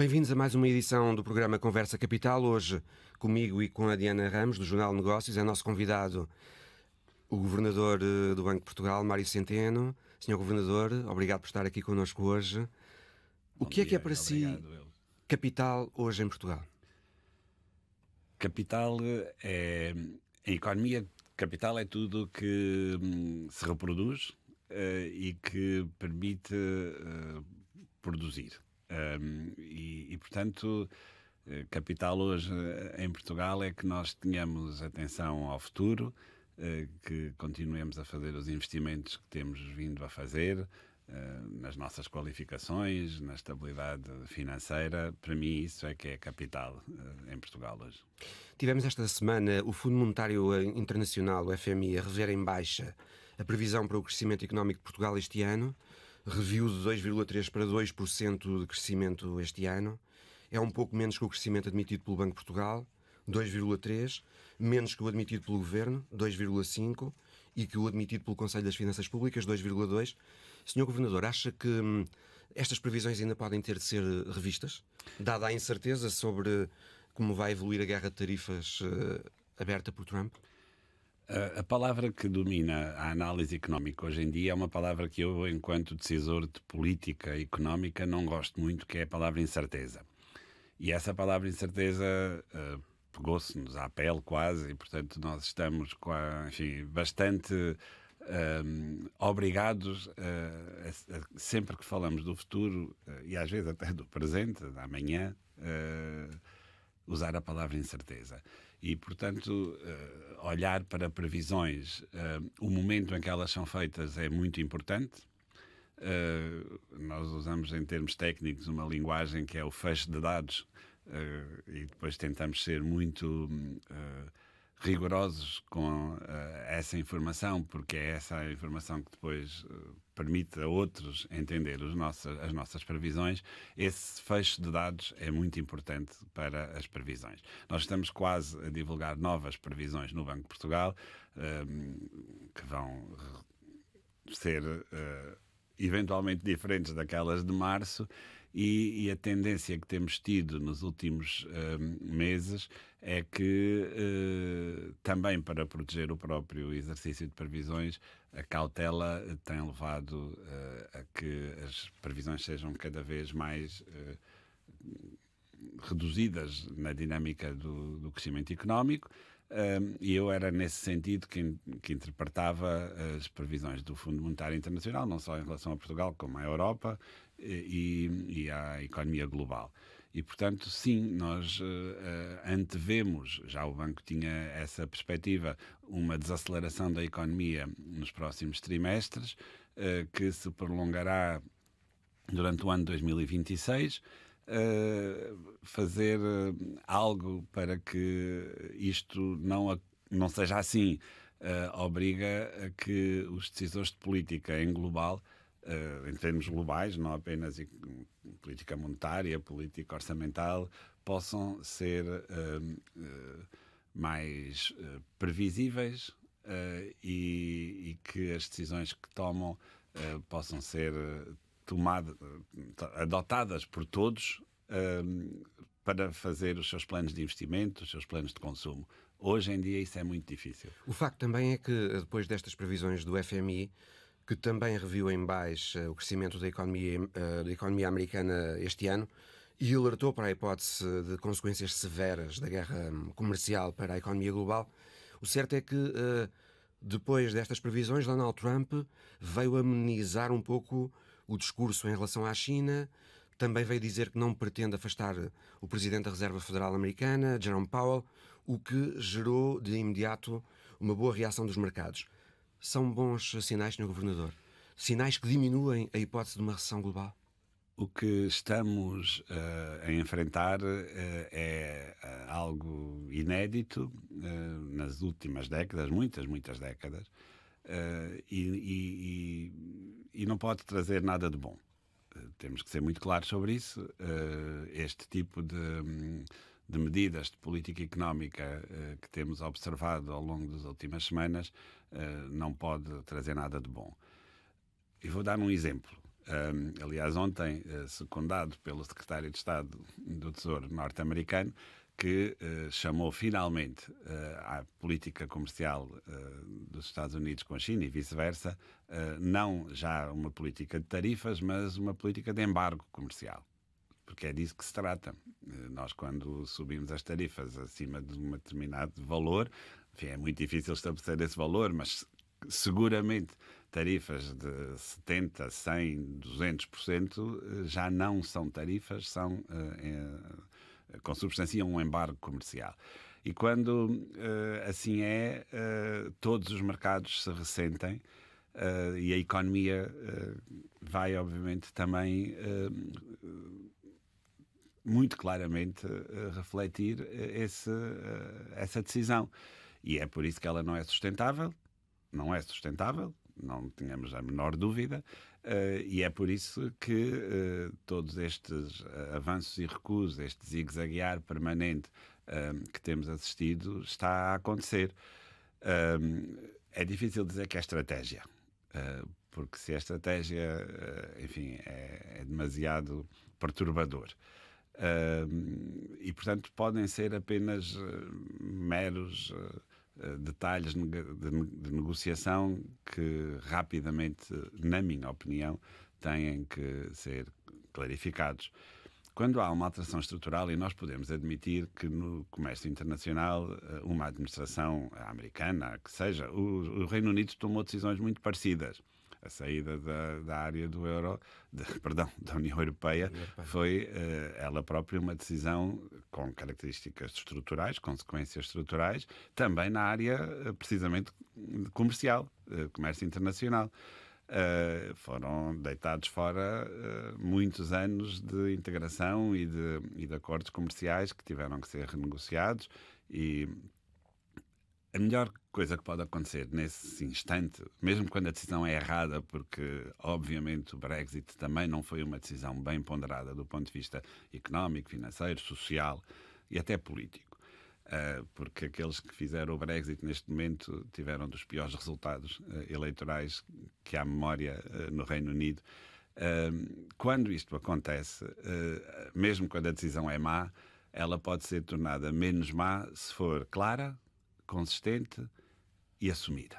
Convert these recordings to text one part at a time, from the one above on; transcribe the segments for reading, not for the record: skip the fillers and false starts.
Bem-vindos a mais uma edição do programa Conversa Capital. Hoje, comigo e com a Diana Ramos, do Jornal Negócios, é nosso convidado o Governador do Banco de Portugal, Mário Centeno. Senhor Governador, obrigado por estar aqui connosco hoje. O que é para si capital hoje em Portugal? Capital é... Em economia, capital é tudo que se reproduz e que permite produzir. Portanto, capital hoje em Portugal é que nós tenhamos atenção ao futuro, que continuemos a fazer os investimentos que temos vindo a fazer, nas nossas qualificações, na estabilidade financeira. Para mim isso é que é capital em Portugal hoje. Tivemos esta semana o Fundo Monetário Internacional, o FMI, a rever em baixa a previsão para o crescimento económico de Portugal este ano. Reviu de 2,3% para 2% de crescimento este ano. É um pouco menos que o crescimento admitido pelo Banco de Portugal, 2,3%, menos que o admitido pelo Governo, 2,5%, e que o admitido pelo Conselho das Finanças Públicas, 2,2%. Senhor Governador, acha que estas previsões ainda podem ter de ser revistas, dada a incerteza sobre como vai evoluir a guerra de tarifas aberta por Trump? A palavra que domina a análise económica hoje em dia é uma palavra que eu, enquanto decisor de política económica, não gosto muito, que é a palavra incerteza. E essa palavra incerteza pegou-se-nos à pele quase, e portanto nós estamos bastante obrigados sempre que falamos do futuro, e às vezes até do presente, da amanhã, usar a palavra incerteza. E, portanto, olhar para previsões, o momento em que elas são feitas é muito importante. Nós usamos em termos técnicos uma linguagem que é o fecho de dados, e depois tentamos ser muito rigorosos com essa informação, porque é essa informação que depois permite a outros entender as nossas previsões. Esse fecho de dados é muito importante para as previsões. Nós estamos quase a divulgar novas previsões no Banco de Portugal, que vão ser eventualmente diferentes daquelas de março, e a tendência que temos tido nos últimos meses é que, também para proteger o próprio exercício de previsões, a cautela tem levado a que as previsões sejam cada vez mais reduzidas na dinâmica do crescimento económico. E eu era nesse sentido que interpretava as previsões do Fundo Monetário Internacional, não só em relação a Portugal, como à Europa e à economia global. E, portanto, sim, nós antevemos, já o Banco tinha essa perspectiva, uma desaceleração da economia nos próximos trimestres, que se prolongará durante o ano 2026, fazer algo para que isto não seja assim, obriga a que os decisores de política em global, em termos globais, não apenas política monetária, política orçamental, possam ser mais previsíveis, e que as decisões que tomam possam ser adotadas por todos para fazer os seus planos de investimento, os seus planos de consumo. Hoje em dia isso é muito difícil. O facto também é que, depois destas previsões do FMI, que também reviu em baixa o crescimento da economia americana este ano e alertou para a hipótese de consequências severas da guerra comercial para a economia global, o certo é que, depois destas previsões, Donald Trump veio amenizar um pouco o discurso em relação à China, também veio dizer que não pretende afastar o Presidente da Reserva Federal Americana, Jerome Powell, o que gerou de imediato uma boa reação dos mercados. São bons sinais, Sr. Governador? Sinais que diminuem a hipótese de uma recessão global? O que estamos a enfrentar é algo inédito nas últimas décadas, muitas décadas, e não pode trazer nada de bom. Temos que ser muito claros sobre isso. Este tipo de medidas de política económica que temos observado ao longo das últimas semanas não pode trazer nada de bom. E vou dar um exemplo. Aliás, ontem, secundado pelo secretário de Estado do Tesouro norte-americano, que chamou finalmente à política comercial dos Estados Unidos com a China e vice-versa, não já uma política de tarifas, mas uma política de embargo comercial. Porque é disso que se trata. Nós, quando subimos as tarifas acima de um determinado valor, enfim, é muito difícil estabelecer esse valor, mas seguramente tarifas de 70%, 100%, 200% já não são tarifas, são, consubstanciam um embargo comercial. E quando assim é, todos os mercados se ressentem e a economia vai, obviamente, também muito claramente refletir essa decisão. E é por isso que ela não é sustentável, não tínhamos a menor dúvida, e é por isso que todos estes avanços e recuos, este zigue-zaguear permanente que temos assistido, está a acontecer. É difícil dizer que é estratégia, porque se a estratégia, enfim, é demasiado perturbador. E, portanto, podem ser apenas meros detalhes de negociação que rapidamente, na minha opinião, têm que ser clarificados. Quando há uma alteração estrutural, e nós podemos admitir que no comércio internacional uma administração americana, que seja, o Reino Unido tomou decisões muito parecidas. A saída da área do euro, da União Europeia, foi ela própria uma decisão com características estruturais, consequências estruturais, também na área precisamente comercial, comércio internacional. Foram deitados fora muitos anos de integração e de acordos comerciais que tiveram que ser renegociados, e a melhor coisa que pode acontecer nesse instante, mesmo quando a decisão é errada, porque obviamente o Brexit também não foi uma decisão bem ponderada do ponto de vista económico, financeiro, social e até político, porque aqueles que fizeram o Brexit neste momento tiveram dos piores resultados eleitorais que há memória no Reino Unido. Quando isto acontece, mesmo quando a decisão é má, ela pode ser tornada menos má se for clara, consistente e assumida,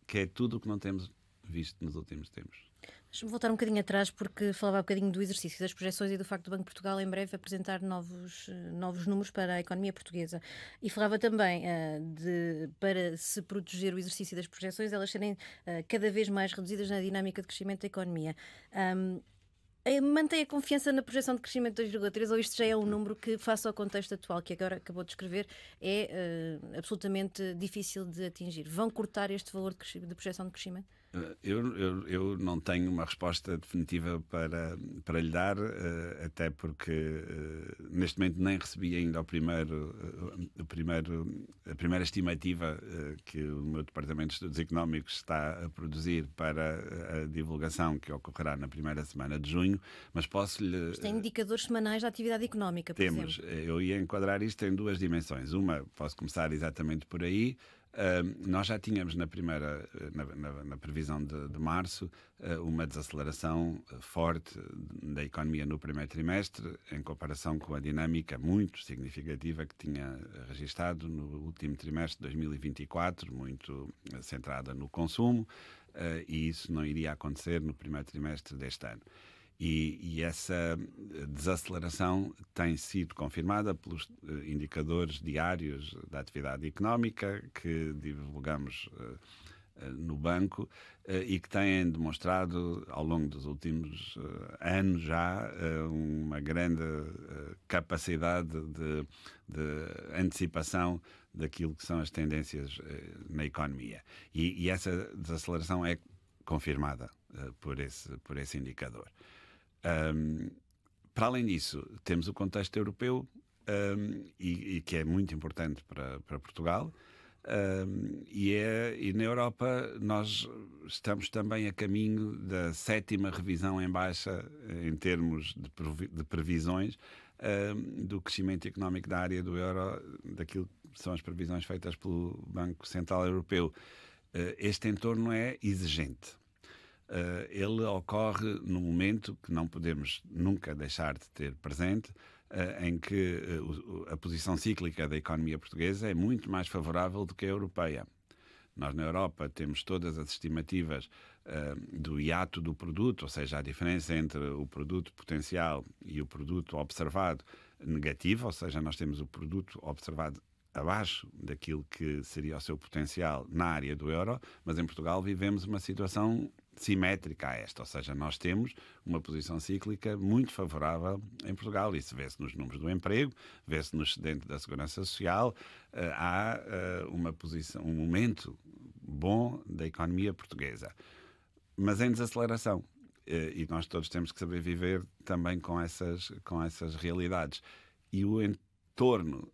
que é tudo o que não temos visto nos últimos tempos. Deixa-me voltar um bocadinho atrás, porque falava um bocadinho do exercício das projeções e do facto do Banco de Portugal em breve apresentar novos números para a economia portuguesa. E falava também para se proteger o exercício das projeções, elas serem cada vez mais reduzidas na dinâmica de crescimento da economia. Mantém a confiança na projeção de crescimento de 2,3, ou isto já é um número que, face ao contexto atual que agora acabou de descrever, é absolutamente difícil de atingir? Vão cortar este valor de projeção de crescimento? Eu não tenho uma resposta definitiva para lhe dar, até porque neste momento nem recebi ainda a primeira estimativa que o meu Departamento de Estudos Económicos está a produzir para a divulgação que ocorrerá na primeira semana de junho, mas posso-lhe... Isto tem indicadores semanais da atividade económica, por exemplo. Eu ia enquadrar isto em duas dimensões. Uma, posso começar exatamente por aí. Nós já tínhamos na previsão de março uma desaceleração forte da economia no primeiro trimestre, em comparação com a dinâmica muito significativa que tinha registado no último trimestre de 2024, muito centrada no consumo, e isso não iria acontecer no primeiro trimestre deste ano. E essa desaceleração tem sido confirmada pelos indicadores diários da atividade económica que divulgamos no banco e que têm demonstrado ao longo dos últimos anos já uma grande capacidade de antecipação daquilo que são as tendências na economia. E essa desaceleração é confirmada por esse indicador. Para além disso, temos o contexto europeu e que é muito importante para Portugal, e na Europa nós estamos também a caminho da 7ª revisão em baixa em termos de previsões do crescimento económico da área do euro, daquilo que são as previsões feitas pelo Banco Central Europeu. Este entorno é exigente. ele ocorre num momento que não podemos nunca deixar de ter presente, em que a posição cíclica da economia portuguesa é muito mais favorável do que a europeia. Nós, na Europa, temos todas as estimativas do hiato do produto, ou seja, a diferença entre o produto potencial e o produto observado negativo, ou seja, nós temos o produto observado abaixo daquilo que seria o seu potencial na área do euro, mas em Portugal vivemos uma situação simétrica a esta, ou seja, nós temos uma posição cíclica muito favorável em Portugal. Isso vê-se nos números do emprego, vê-se no excedente da Segurança Social. Há um momento bom da economia portuguesa, mas em desaceleração. E nós todos temos que saber viver também com essas realidades. E o entorno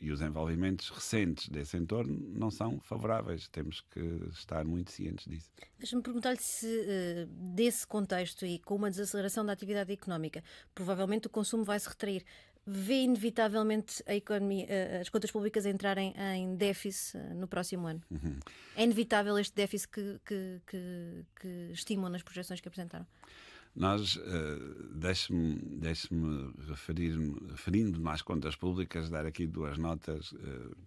e os envolvimentos recentes desse entorno não são favoráveis. Temos que estar muito cientes disso. Deixa-me perguntar-lhe se, desse contexto e com uma desaceleração da atividade económica, provavelmente o consumo vai se retrair. Vê inevitavelmente a economia, as contas públicas entrarem em déficit no próximo ano? Uhum. É inevitável este déficit que estimam nas projeções que apresentaram? Nós, deixe-me referindo-me às contas públicas, dar aqui duas notas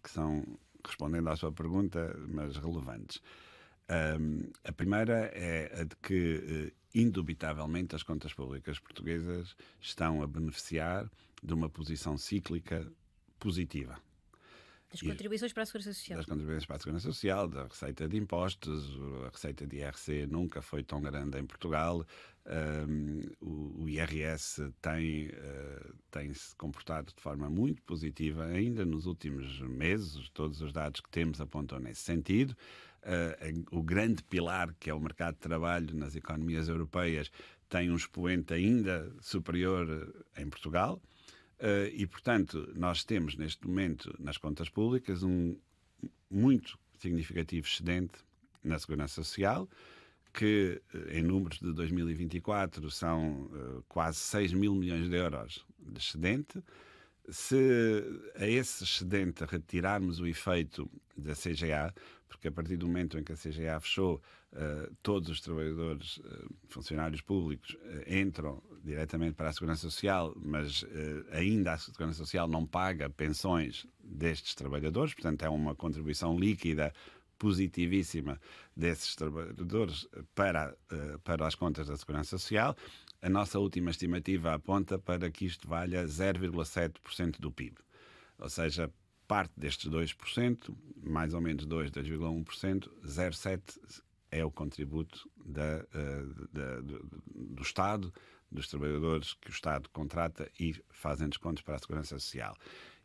que são, respondendo à sua pergunta, mas relevantes. A primeira é a de que, indubitavelmente, as contas públicas portuguesas estão a beneficiar de uma posição cíclica positiva. Das contribuições para a Segurança Social. Das contribuições para a Segurança Social, da receita de impostos. A receita de IRC nunca foi tão grande em Portugal. O IRS tem-se comportado de forma muito positiva ainda nos últimos meses. Todos os dados que temos apontam nesse sentido. O grande pilar, que é o mercado de trabalho nas economias europeias, tem um expoente ainda superior em Portugal. E, portanto, nós temos neste momento nas contas públicas um muito significativo excedente na Segurança Social, que em números de 2024 são quase 6 mil milhões de euros de excedente. Se a esse excedente retirarmos o efeito da CGA, porque a partir do momento em que a CGA fechou, todos os trabalhadores, funcionários públicos, entram diretamente para a Segurança Social, mas ainda a Segurança Social não paga pensões destes trabalhadores, portanto é uma contribuição líquida positivíssima desses trabalhadores para as contas da Segurança Social. A nossa última estimativa aponta para que isto valha 0,7% do PIB. Ou seja, parte destes 2%, mais ou menos 2,1%, 0,7% é o contributo do Estado, dos trabalhadores que o Estado contrata e fazem descontos para a Segurança Social.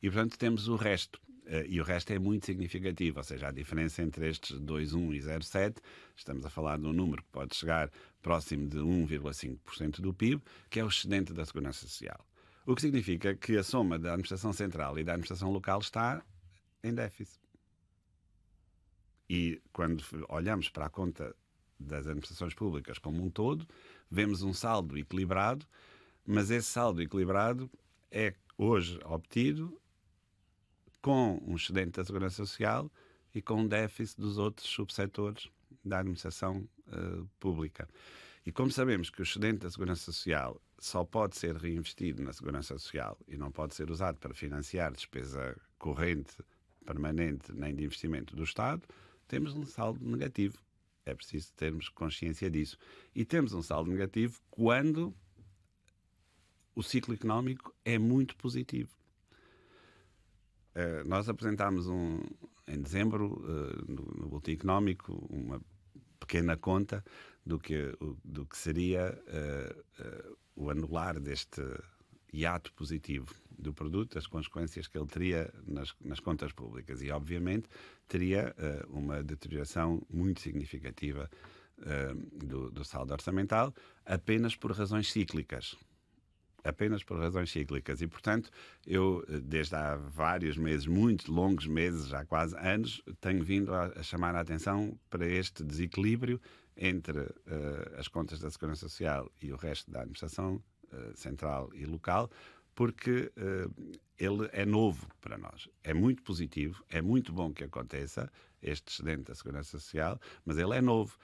E, portanto, temos o resto. E o resto é muito significativo, ou seja, a diferença entre estes 2,1 e 0,7, estamos a falar de um número que pode chegar próximo de 1,5% do PIB, que é o excedente da Segurança Social. O que significa que a soma da Administração Central e da Administração Local está em déficit. E quando olhamos para a conta das administrações públicas como um todo, vemos um saldo equilibrado, mas esse saldo equilibrado é hoje obtido com um excedente da Segurança Social e com um déficit dos outros subsetores da administração pública. E como sabemos que o excedente da Segurança Social só pode ser reinvestido na Segurança Social e não pode ser usado para financiar despesa corrente, permanente, nem de investimento do Estado, temos um saldo negativo. É preciso termos consciência disso. E temos um saldo negativo quando o ciclo económico é muito positivo. Nós apresentámos em dezembro, no Boletim Económico, uma pequena conta do que seria o anular deste hiato positivo do produto, as consequências que ele teria nas contas públicas. E, obviamente, teria uma deterioração muito significativa do saldo orçamental, apenas por razões cíclicas. Apenas por razões cíclicas. E, portanto, eu, desde há vários meses, muito longos meses, já quase anos, tenho vindo a chamar a atenção para este desequilíbrio entre as contas da Segurança Social e o resto da administração central e local, porque ele é novo para nós. É muito positivo, é muito bom que aconteça este excedente da Segurança Social, mas ele é novo.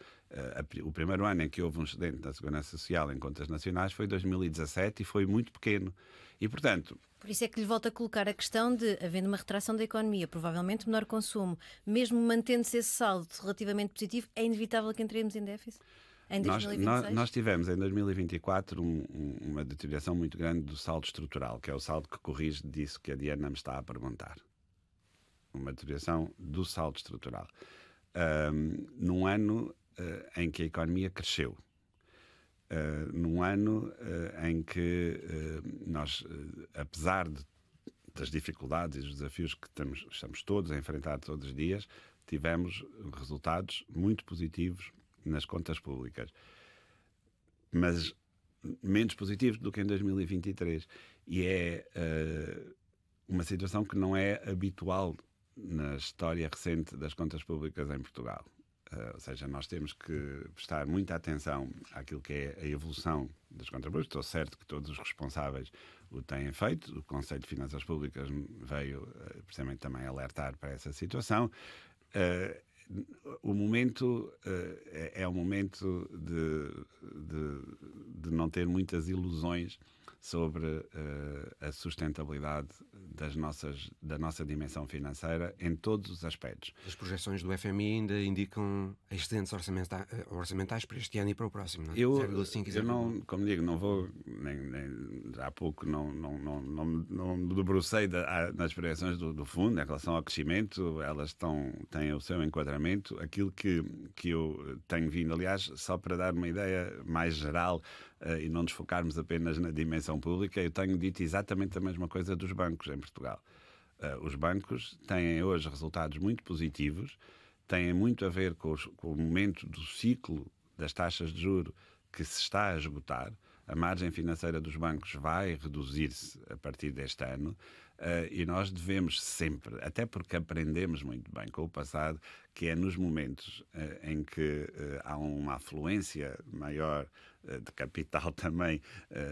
O primeiro ano em que houve um excedente da Segurança Social em contas nacionais foi 2017 e foi muito pequeno. E, portanto... Por isso é que lhe volto a colocar a questão de, havendo uma retração da economia, provavelmente menor consumo, mesmo mantendo-se esse saldo relativamente positivo, é inevitável que entremos em déficit? Em 2026? Nós tivemos em 2024 uma deterioração muito grande do saldo estrutural, que é o saldo que corrige disso que a Diana me está a perguntar. Uma deterioração do saldo estrutural. Num ano em que a economia cresceu. Num ano em que nós, apesar das dificuldades e dos desafios que estamos todos a enfrentar todos os dias, tivemos resultados muito positivos nas contas públicas, mas menos positivos do que em 2023. E é uma situação que não é habitual na história recente das contas públicas em Portugal. Ou seja, nós temos que prestar muita atenção àquilo que é a evolução das contas públicas. Estou certo que todos os responsáveis o têm feito. O Conselho de Finanças Públicas veio precisamente também alertar para essa situação. O momento é um momento de não ter muitas ilusões sobre a sustentabilidade da nossa dimensão financeira em todos os aspectos. As projeções do FMI ainda indicam excedentes orçamentais para este ano e para o próximo, não é? Eu não, como digo, não vou, há pouco não me debrucei nas projeções do fundo em relação ao crescimento, elas têm o seu enquadramento. Aquilo que eu tenho vindo, aliás, só para dar uma ideia mais geral, e não nos focarmos apenas na dimensão pública, eu tenho dito exatamente a mesma coisa dos bancos em Portugal. Os bancos têm hoje resultados muito positivos, têm muito a ver com o momento do ciclo das taxas de juros que se está a esgotar. A margem financeira dos bancos vai reduzir-se a partir deste ano, e nós devemos sempre, até porque aprendemos muito bem com o passado, que é nos momentos em que há uma afluência maior de capital também,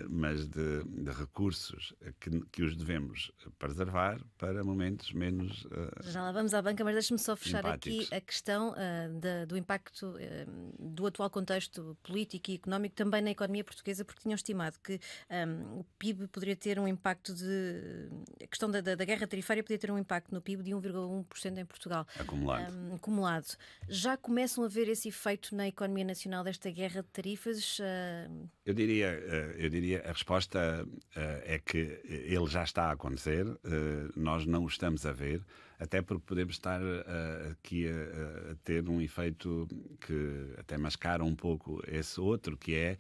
mas de recursos que os devemos preservar para momentos menos Já lá vamos à banca, mas deixe-me só fechar simpáticos. aqui a questão do impacto do atual contexto político e económico também na economia portuguesa, porque tinham estimado que o PIB poderia ter um impacto a questão da guerra tarifária poderia ter um impacto no PIB de 1,1% em Portugal. Acumulado. Já começam a ver esse efeito na economia nacional desta guerra de tarifas? Eu diria a resposta é que ele já está a acontecer, nós não o estamos a ver, até porque podemos estar aqui a ter um efeito que até mascara um pouco esse outro, que é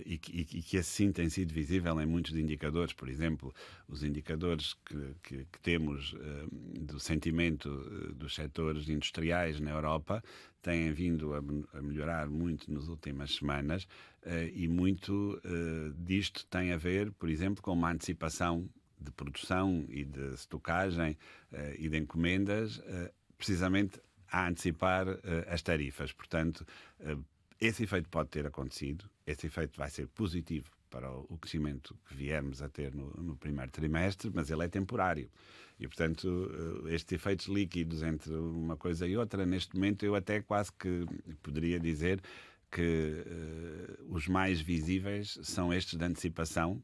e que assim tem sido visível em muitos indicadores. Por exemplo, os indicadores que temos do sentimento dos setores industriais na Europa têm vindo a melhorar muito nas últimas semanas, e muito disto tem a ver, por exemplo, com uma antecipação de produção e de estocagem e de encomendas, precisamente a antecipar as tarifas. Portanto, esse efeito pode ter acontecido, esse efeito vai ser positivo para o crescimento que viermos a ter no primeiro trimestre, mas ele é temporário. E, portanto, estes efeitos líquidos entre uma coisa e outra, neste momento, eu até quase que poderia dizer que os mais visíveis são estes de antecipação,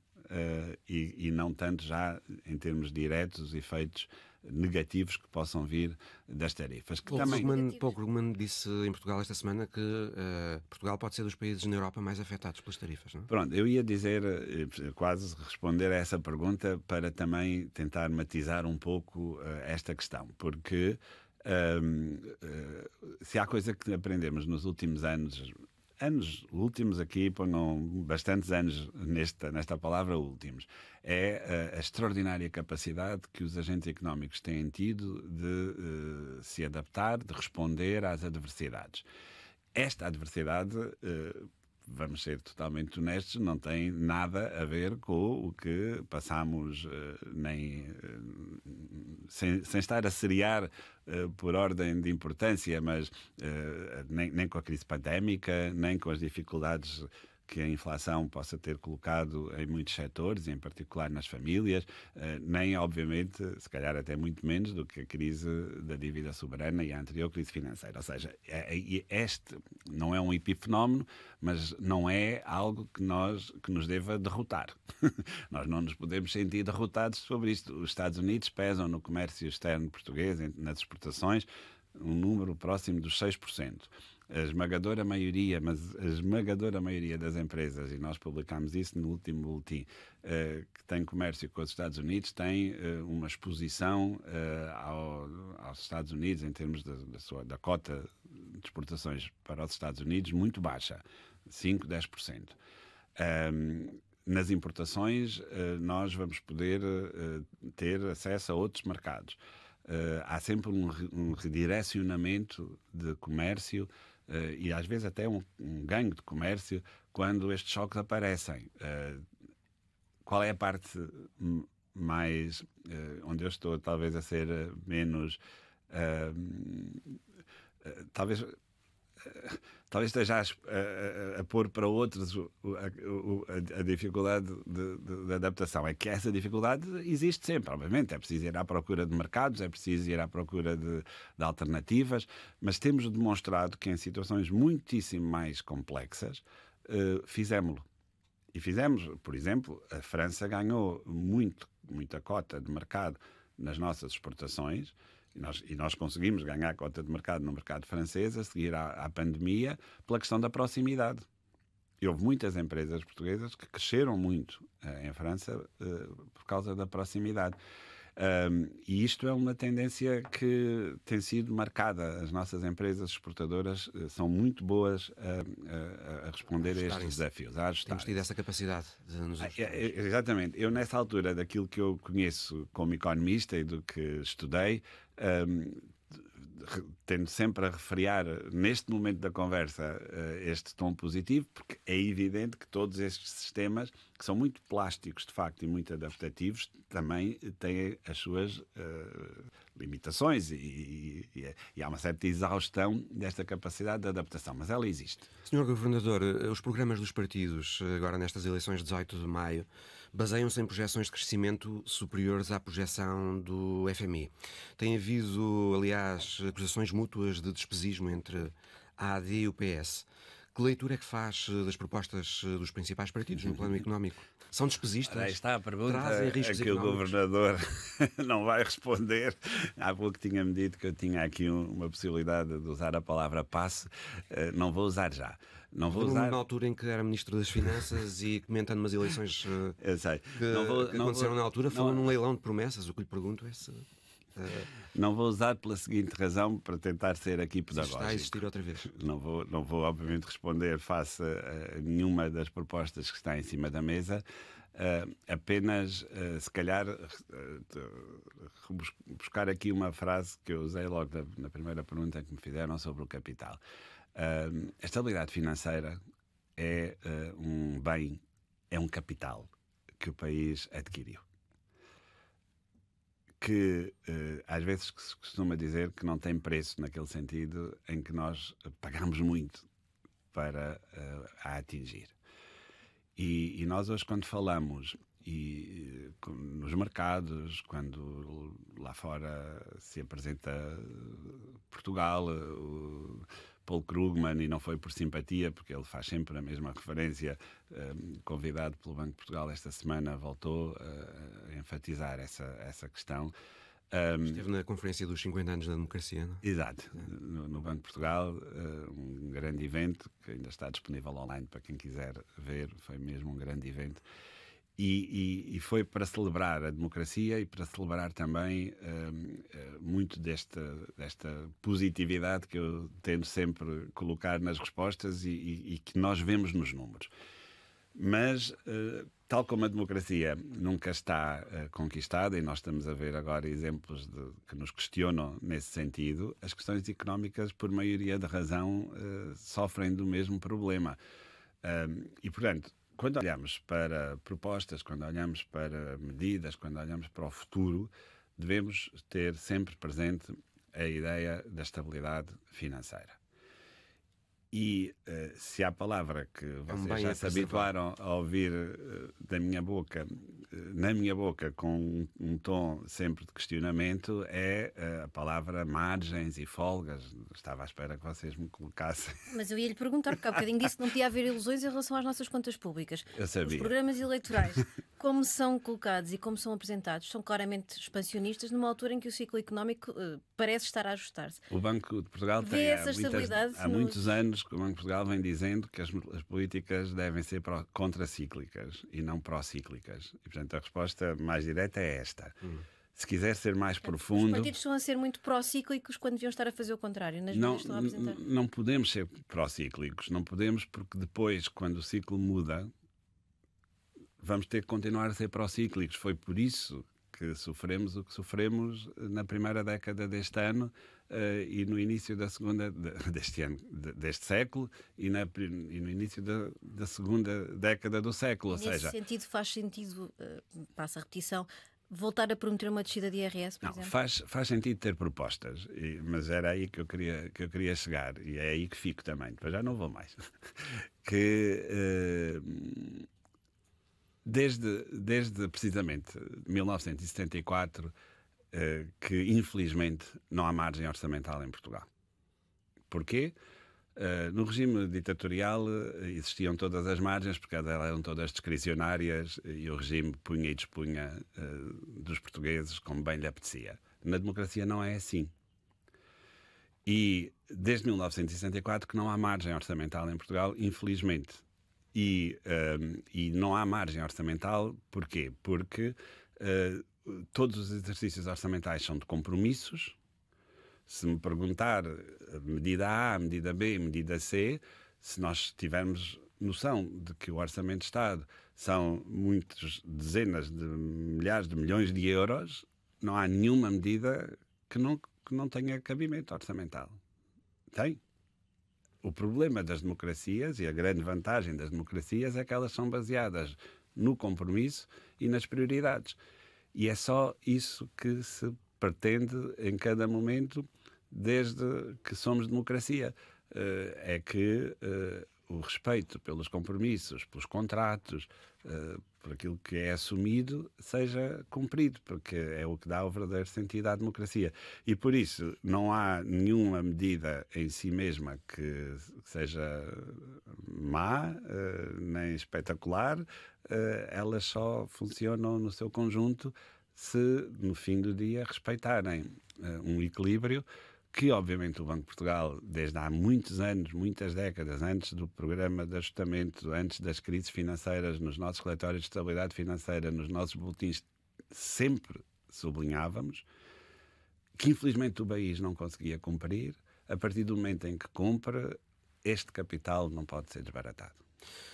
e não tanto já em termos diretos os efeitos negativos que possam vir das tarifas. Paul Krugman disse em Portugal esta semana que Portugal pode ser dos países na Europa mais afetados pelas tarifas, não é? Pronto, eu ia dizer, quase responder a essa pergunta para também tentar matizar um pouco esta questão, porque se há coisa que aprendemos nos últimos anos últimos aqui, ponham bastantes anos nesta palavra últimos, é a extraordinária capacidade que os agentes económicos têm tido de se adaptar, de responder às adversidades. Esta adversidade, vamos ser totalmente honestos, não tem nada a ver com o que passamos, sem estar a seriar por ordem de importância, mas nem com a crise pandémica, nem com as dificuldades que a inflação possa ter colocado em muitos setores, em particular nas famílias, nem, obviamente, se calhar até muito menos do que a crise da dívida soberana e a anterior crise financeira. Ou seja, este não é um epifenómeno, mas não é algo que nos deva derrotar. Nós não nos podemos sentir derrotados sobre isto. Os Estados Unidos pesam no comércio externo português, nas exportações, um número próximo dos 6%. A esmagadora maioria das empresas, e nós publicámos isso no último boletim, que tem comércio com os Estados Unidos, tem uma exposição aos Estados Unidos, em termos da cota de exportações para os Estados Unidos, muito baixa, 5, 10%. Nas importações, nós vamos poder ter acesso a outros mercados. Há sempre um redirecionamento de comércio e às vezes até um ganho de comércio quando estes choques aparecem. Qual é a parte mais onde eu estou talvez a ser menos talvez esteja a pôr para outros a dificuldade de adaptação. É que essa dificuldade existe sempre, obviamente. É preciso ir à procura de mercados, é preciso ir à procura de alternativas, mas temos demonstrado que em situações muitíssimo mais complexas fizemos-lo. E fizemos, por exemplo, a França ganhou muita cota de mercado nas nossas exportações. E nós conseguimos ganhar cota de mercado no mercado francês a seguir à pandemia pela questão da proximidade. E houve muitas empresas portuguesas que cresceram muito em França por causa da proximidade. E isto é uma tendência que tem sido marcada. As nossas empresas exportadoras são muito boas a responder a estes desafios. Temos tido essa capacidade de nos ajustar. Exatamente. Eu, nessa altura, daquilo que eu conheço como economista e do que estudei, tendo sempre a refriar, neste momento da conversa, este tom positivo, porque é evidente que todos estes sistemas, que são muito plásticos, de facto, e muito adaptativos, também têm as suas limitações e há uma certa exaustão desta capacidade de adaptação, mas ela existe. Senhor Governador, os programas dos partidos, agora nestas eleições de 18 de maio, baseiam-se em projeções de crescimento superiores à projeção do FMI. Tem havido, aliás, acusações mútuas de despesismo entre a AD e o PS. Que leitura é que faz das propostas dos principais partidos no plano económico? São despesistas? Aí está a pergunta Trazem riscos a que económicos? o Governador não vai responder. Há pouco tinha-me dito que eu tinha aqui uma possibilidade de usar a palavra passe. Não vou usar já. Não vou usar... Na altura em que era Ministro das Finanças e comentando umas eleições eu sei. que aconteceram na altura, falou num leilão de promessas. O que lhe pergunto é se... Não vou usar pela seguinte razão, para tentar ser aqui pedagógico. Está a existir outra vez. Não vou obviamente responder face a nenhuma das propostas que está em cima da mesa. Apenas, se calhar, buscar aqui uma frase que eu usei logo na primeira pergunta que me fizeram sobre o capital. A estabilidade financeira é um bem, é um capital que o país adquiriu. Que às vezes se costuma dizer que não tem preço, naquele sentido em que nós pagamos muito para a atingir. E nós hoje, quando falamos nos mercados, quando lá fora se apresenta Portugal, o Paul Krugman, e não foi por simpatia, porque ele faz sempre a mesma referência, convidado pelo Banco de Portugal esta semana, voltou a enfatizar essa questão. Esteve na conferência dos 50 anos da democracia, não é? Exato, no Banco de Portugal, um grande evento que ainda está disponível online para quem quiser ver, foi mesmo um grande evento. E foi para celebrar a democracia e para celebrar também muito desta positividade que eu tento sempre colocar nas respostas e que nós vemos nos números. Mas, tal como a democracia nunca está conquistada, e nós estamos a ver agora exemplos que nos questionam nesse sentido, as questões económicas, por maioria de razão, sofrem do mesmo problema. E, portanto, quando olhamos para propostas, quando olhamos para medidas, quando olhamos para o futuro, devemos ter sempre presente a ideia da estabilidade financeira. E se há palavra que vocês já se preservar. habituaram a ouvir da minha boca, na minha boca, com um tom sempre de questionamento, é a palavra margens e folgas. Estava à espera que vocês me colocassem. Mas eu ia lhe perguntar, porque há bocadinho disse que não podia haver ilusões em relação às nossas contas públicas. Eu sabia. Os programas eleitorais, como são colocados e como são apresentados, são claramente expansionistas numa altura em que o ciclo económico parece estar a ajustar-se. O Banco de Portugal Vê tem essa estabilidade há muitos anos que o Banco de Portugal vem dizendo que as políticas devem ser contracíclicas e não procíclicas. E, portanto, a resposta mais direta é esta. Se quiser ser mais Os profundo... partidos estão a ser muito pró-cíclicos quando deviam estar a fazer o contrário, nas medidas que estão a apresentar. Não podemos ser procíclicos. Não podemos, porque depois, quando o ciclo muda, vamos ter que continuar a ser procíclicos. Foi por isso que sofremos o que sofremos na primeira década deste ano e no início da segunda deste século e no início da segunda década do século. Nesse sentido, faz sentido, passa a repetição, voltar a prometer uma descida de IRS, por exemplo? Faz sentido ter propostas, mas era aí que eu queria chegar e é aí que fico também. Depois já não vou mais. Desde precisamente 1974 que infelizmente não há margem orçamental em Portugal. Porquê? No regime ditatorial existiam todas as margens porque elas eram todas discricionárias e o regime punha e dispunha dos portugueses como bem lhe apetecia. Na democracia não é assim. E desde 1964 que não há margem orçamental em Portugal, infelizmente. E não há margem orçamental, porquê? Porque todos os exercícios orçamentais são de compromissos. Se me perguntar medida A, medida B, medida C, se nós tivermos noção de que o Orçamento de Estado são muitas dezenas de milhares de milhões de euros, não há nenhuma medida que não tenha cabimento orçamental. Tem. O problema das democracias e a grande vantagem das democracias é que elas são baseadas no compromisso e nas prioridades. E é só isso que se pretende em cada momento desde que somos democracia. É que o respeito pelos compromissos, pelos contratos, por aquilo que é assumido, seja cumprido, porque é o que dá o verdadeiro sentido à democracia. E por isso não há nenhuma medida em si mesma que seja má, nem espetacular, elas só funcionam no seu conjunto se, no fim do dia, respeitarem um equilíbrio que, obviamente, o Banco de Portugal, desde há muitos anos, muitas décadas, antes do programa de ajustamento, antes das crises financeiras, nos nossos relatórios de estabilidade financeira, nos nossos boletins, sempre sublinhávamos que, infelizmente, o país não conseguia cumprir. A partir do momento em que cumpre, este capital não pode ser desbaratado.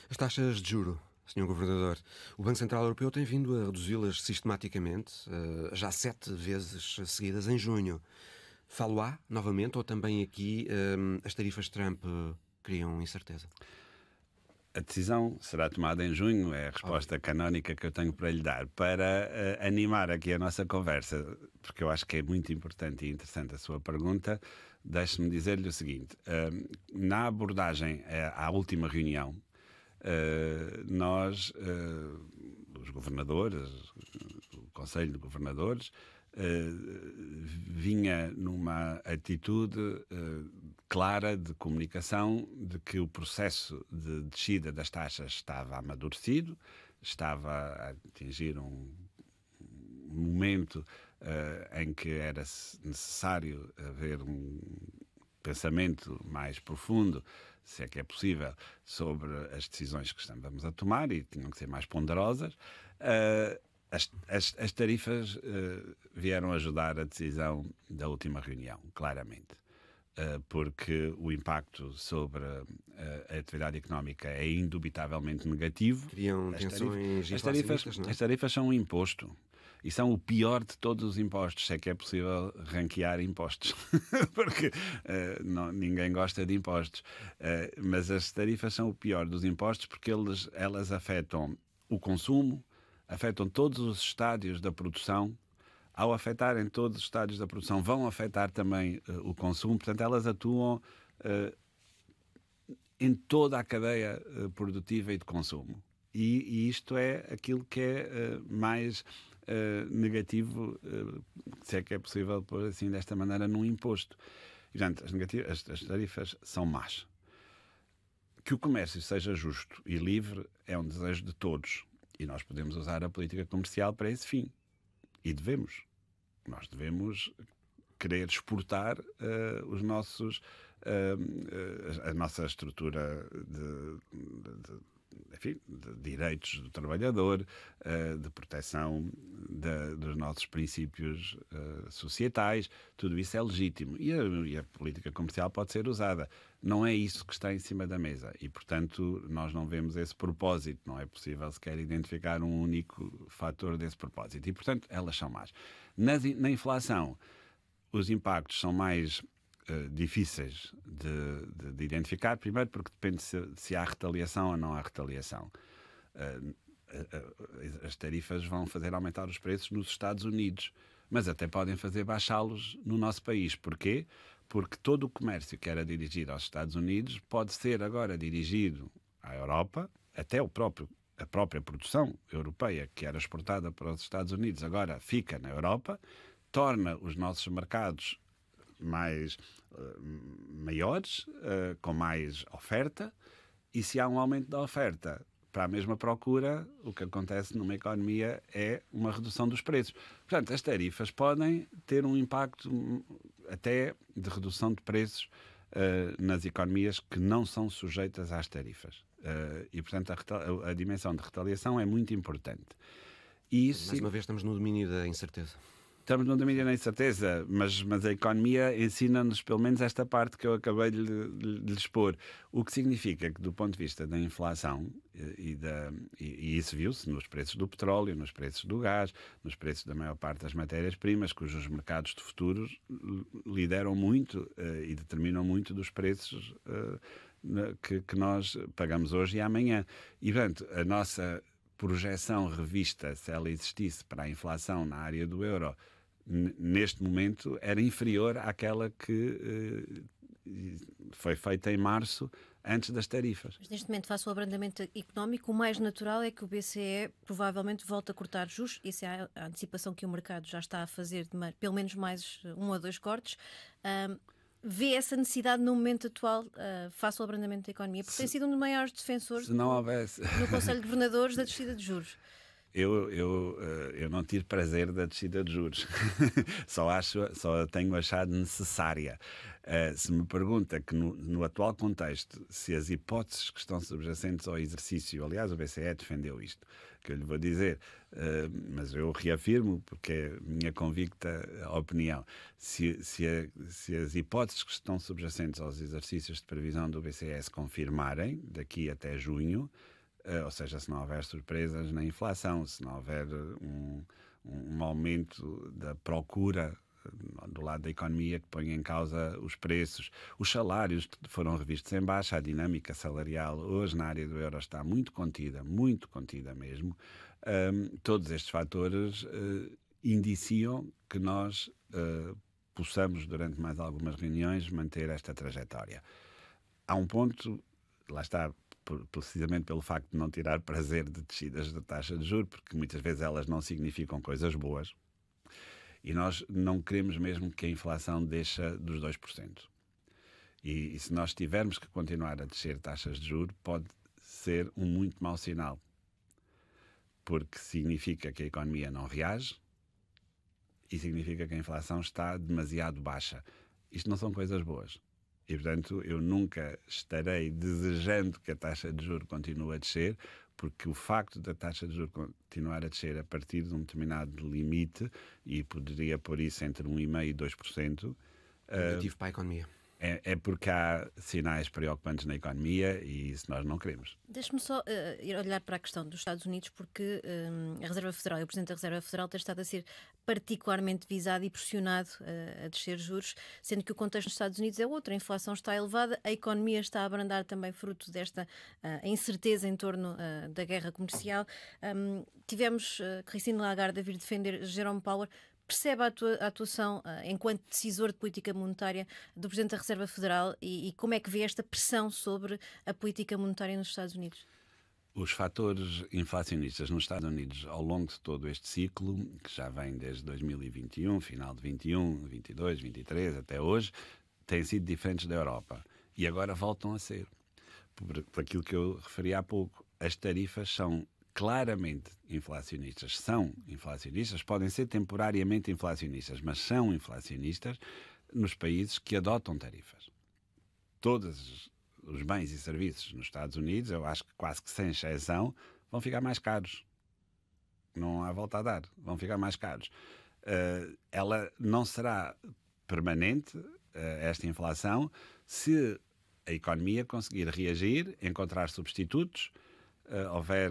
As taxas de juro, Sr. Governador, o Banco Central Europeu tem vindo a reduzi-las sistematicamente, já 7 vezes seguidas em junho. Falo-á novamente ou também aqui as tarifas de Trump criam incerteza? A decisão será tomada em junho, é a resposta canónica que eu tenho para lhe dar. Para animar aqui a nossa conversa, porque eu acho que é muito importante e interessante a sua pergunta, deixe-me dizer-lhe o seguinte. Na abordagem à última reunião, nós, os governadores, o Conselho de Governadores, vinha numa atitude clara de comunicação de que o processo de descida das taxas estava amadurecido, estava a atingir um momento em que era necessário haver um pensamento mais profundo, se é que é possível, sobre as decisões que estamos a tomar e tinham que ser mais ponderosas. As tarifas vieram ajudar a decisão da última reunião, claramente, porque o impacto sobre a atividade económica é indubitavelmente negativo. Criam tensões inflacionistas, não é? As tarifas são um imposto. E são o pior de todos os impostos, se é que é possível ranquear impostos, porque ninguém gosta de impostos. Mas as tarifas são o pior dos impostos porque elas afetam o consumo, afetam todos os estádios da produção. Ao afetarem todos os estádios da produção, vão afetar também o consumo. Portanto, elas atuam em toda a cadeia produtiva e de consumo. E isto é aquilo que é mais negativo, se é que é possível pôr assim desta maneira, num imposto. E, portanto, as tarifas são más. Que o comércio seja justo e livre é um desejo de todos. E nós podemos usar a política comercial para esse fim. E devemos. Nós devemos querer exportar os nossos, a nossa estrutura enfim, de direitos do trabalhador, de proteção dos nossos princípios societais. Tudo isso é legítimo. E a política comercial pode ser usada. Não é isso que está em cima da mesa. E, portanto, nós não vemos esse propósito. Não é possível sequer identificar um único fator desse propósito. E, portanto, elas são más. Na inflação, os impactos são mais difíceis de identificar, primeiro porque depende se há retaliação ou não há retaliação. As tarifas vão fazer aumentar os preços nos Estados Unidos, mas até podem fazer baixá-los no nosso país. Porquê? Porque todo o comércio que era dirigido aos Estados Unidos pode ser agora dirigido à Europa, até a própria produção europeia que era exportada para os Estados Unidos agora fica na Europa, torna os nossos mercados maiores, com mais oferta, e se há um aumento da oferta para a mesma procura, o que acontece numa economia é uma redução dos preços. Portanto, as tarifas podem ter um impacto até de redução de preços nas economias que não são sujeitas às tarifas. E, portanto, a dimensão de retaliação é muito importante. E isso, mais uma vez, estamos no domínio da incerteza. Estamos no domínio da incerteza, mas a economia ensina-nos pelo menos esta parte que eu acabei de lhe expor. O que significa que, do ponto de vista da inflação, e isso viu-se nos preços do petróleo, nos preços do gás, nos preços da maior parte das matérias-primas, cujos mercados de futuros lideram muito e determinam muito dos preços que nós pagamos hoje e amanhã. E, portanto, a nossa projeção revista, se ela existisse para a inflação na área do euro, neste momento era inferior àquela que foi feita em março, antes das tarifas. Mas neste momento, face ao abrandamento económico, o mais natural é que o BCE provavelmente volte a cortar juros. Essa é a antecipação que o mercado já está a fazer, de pelo menos mais 1 ou 2 cortes. Vê essa necessidade no momento atual, face ao abrandamento da economia? Porque tem sido um dos maiores defensores no Conselho de Governadores da descida de juros. Eu não tiro prazer da descida de juros. Só a tenho achado necessária. Se me pergunta que no atual contexto, se as hipóteses que estão subjacentes ao exercício, aliás, o BCE defendeu isto, que eu lhe vou dizer, mas eu reafirmo, porque é minha convicta opinião, se as hipóteses que estão subjacentes aos exercícios de previsão do BCE se confirmarem, daqui até junho, ou seja, se não houver surpresas na inflação, se não houver um aumento da procura do lado da economia que ponha em causa os preços, os salários foram revistos em baixa, a dinâmica salarial hoje na área do euro está muito contida mesmo. Todos estes fatores indiciam que nós possamos, durante mais algumas reuniões, manter esta trajetória. Há um ponto, lá está, precisamente pelo facto de não tirar prazer de descidas da taxa de juros, porque muitas vezes elas não significam coisas boas, e nós não queremos mesmo que a inflação deixe dos 2%. E se nós tivermos que continuar a descer taxas de juros, pode ser um muito mau sinal, porque significa que a economia não reage e significa que a inflação está demasiado baixa. Isto não são coisas boas. E, portanto, eu nunca estarei desejando que a taxa de juros continue a descer, porque o facto da taxa de juros continuar a descer a partir de um determinado limite, e poderia pôr isso entre 1,5% e 2%, negativo para a economia. É porque há sinais preocupantes na economia e isso nós não queremos. Deixe-me só ir olhar para a questão dos Estados Unidos, porque a Reserva Federal e o Presidente da Reserva Federal têm estado a ser particularmente visado e pressionado a descer juros, sendo que o contexto nos Estados Unidos é outro. A inflação está elevada, a economia está a abrandar também fruto desta incerteza em torno da guerra comercial. Tivemos Christine Lagarde a vir defender Jerome Powell. percebe a atuação enquanto decisor de política monetária do Presidente da Reserva Federal e como é que vê esta pressão sobre a política monetária nos Estados Unidos? Os fatores inflacionistas nos Estados Unidos ao longo de todo este ciclo, que já vem desde 2021, final de 21, 22, 23 até hoje, têm sido diferentes da Europa. E agora voltam a ser. Por aquilo que eu referi há pouco, as tarifas são claramente inflacionistas. São inflacionistas, podem ser temporariamente inflacionistas, mas são inflacionistas nos países que adotam tarifas. Todos os bens e serviços nos Estados Unidos, eu acho que quase que sem exceção, vão ficar mais caros. Não há volta a dar, vão ficar mais caros. Ela não será permanente, esta inflação, se a economia conseguir reagir, encontrar substitutos, houver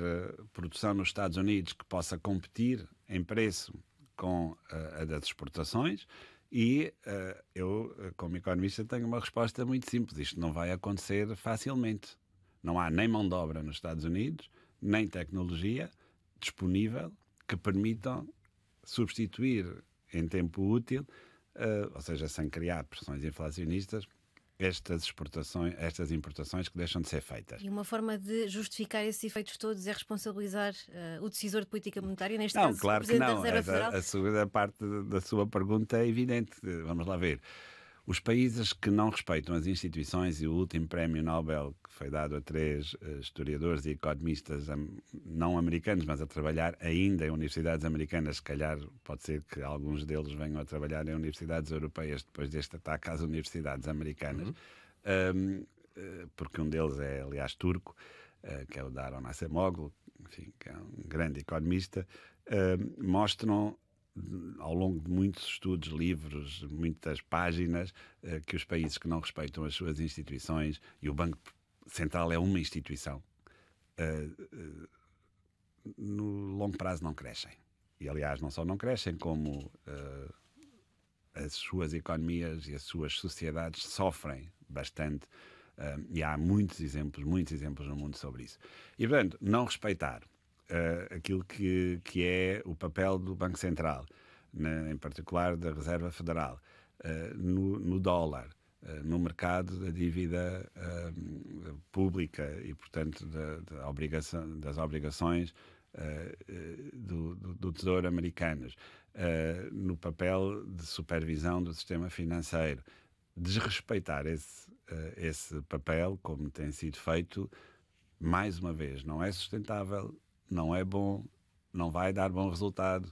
produção nos Estados Unidos que possa competir em preço com a das exportações. E eu, como economista, tenho uma resposta muito simples. Isto não vai acontecer facilmente. Não há nem mão de obra nos Estados Unidos, nem tecnologia disponível que permitam substituir em tempo útil, ou seja, sem criar pressões inflacionistas, estas exportações, estas importações que deixam de ser feitas. E uma forma de justificar esses efeitos todos é responsabilizar o decisor de política monetária, neste caso claro o Presidente que não. da Reserva Federal? A segunda parte da sua pergunta é evidente. Vamos lá ver. Os países que não respeitam as instituições, e o último prémio Nobel que foi dado a 3 historiadores e economistas não americanos, mas a trabalhar ainda em universidades americanas, se calhar pode ser que alguns deles venham a trabalhar em universidades europeias depois deste ataque às universidades americanas, porque um deles é, aliás, turco, que é o Daron Acemoglu, enfim, que é um grande economista, mostram ao longo de muitos estudos, livros, muitas páginas, que os países que não respeitam as suas instituições, e o Banco Central é uma instituição, no longo prazo não crescem. E, aliás, não só não crescem, como as suas economias e as suas sociedades sofrem bastante. E há muitos exemplos no mundo sobre isso. E, portanto, não respeitar aquilo que é o papel do Banco Central, em particular da Reserva Federal, no dólar, no mercado da dívida pública e, portanto, das obrigações do Tesouro americanas, no papel de supervisão do sistema financeiro. Desrespeitar esse papel, como tem sido feito, mais uma vez, não é sustentável, não é bom, não vai dar bom resultado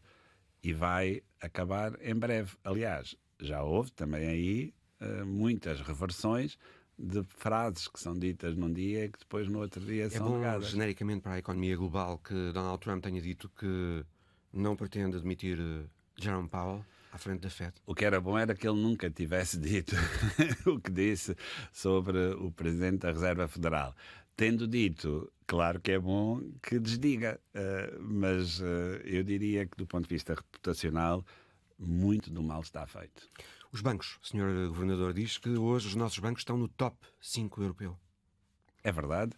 e vai acabar em breve. Aliás, já houve também aí muitas reversões de frases que são ditas num dia e que depois no outro dia são negadas. É bom, genericamente, para a economia global, que Donald Trump tenha dito que não pretende admitir Jerome Powell à frente da FED. O que era bom era que ele nunca tivesse dito o que disse sobre o Presidente da Reserva Federal. Tendo dito, claro que é bom que desdiga, mas eu diria que do ponto de vista reputacional, muito do mal está feito. Os bancos, o Sr. Governador diz que hoje os nossos bancos estão no top 5 europeu. É verdade.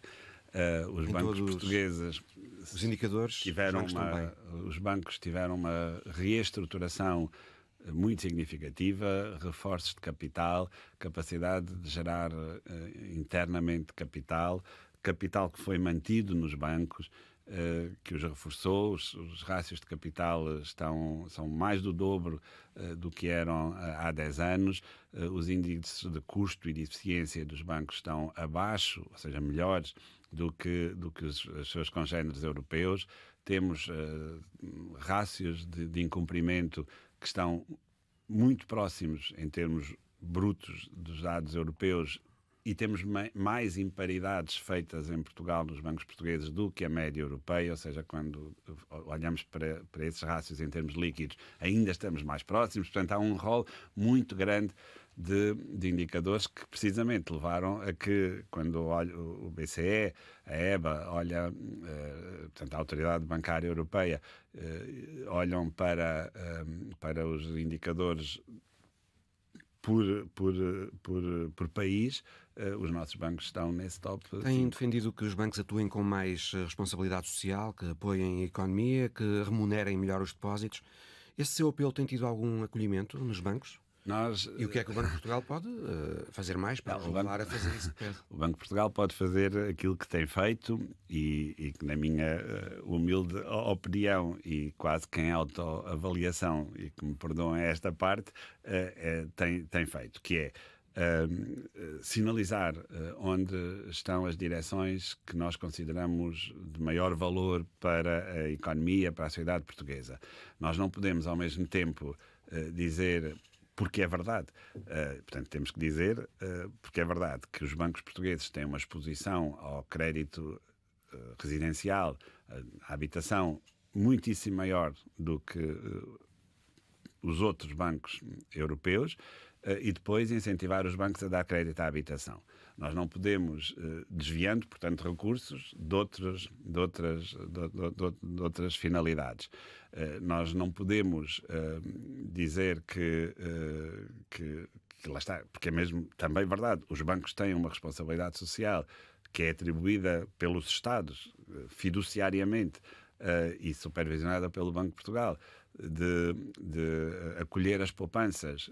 Os bancos portugueses, os indicadores, os bancos tiveram uma reestruturação muito significativa, reforços de capital, capacidade de gerar internamente capital que foi mantido nos bancos, que os reforçou. Os rácios de capital são mais do dobro do que eram há 10 anos. Os índices de custo e de eficiência dos bancos estão abaixo, ou seja, melhores do que os seus congêneres europeus. Temos rácios de incumprimento que estão muito próximos em termos brutos dos dados europeus, e temos mais imparidades feitas em Portugal nos bancos portugueses do que a média europeia, ou seja, quando olhamos para esses rácios em termos líquidos, ainda estamos mais próximos. Portanto, há um rol muito grande de indicadores que precisamente levaram a que, quando olha o BCE, a EBA, portanto, a Autoridade Bancária Europeia, olham para os indicadores por país, os nossos bancos estão nesse top. Têm defendido que os bancos atuem com mais responsabilidade social, que apoiem a economia, que remunerem melhor os depósitos. Esse seu apelo tem tido algum acolhimento nos bancos? E o que é que o Banco de Portugal pode fazer mais para levar a fazer isso que pede? O Banco de Portugal pode fazer aquilo que tem feito e que, na minha humilde opinião e quase que em autoavaliação, e que me perdoem esta parte, tem feito, que é sinalizar onde estão as direções que nós consideramos de maior valor para a economia, para a sociedade portuguesa. Nós não podemos, ao mesmo tempo, dizer... Porque é verdade. Portanto, temos que dizer, porque é verdade, que os bancos portugueses têm uma exposição ao crédito residencial, à habitação, muitíssimo maior do que os outros bancos europeus, e depois incentivar os bancos a dar crédito à habitação. Nós não podemos, desviando, portanto, recursos de outras finalidades. Nós não podemos dizer que lá está, porque é mesmo também verdade, os bancos têm uma responsabilidade social que é atribuída pelos Estados, fiduciariamente, e supervisionada pelo Banco de Portugal, de acolher as poupanças,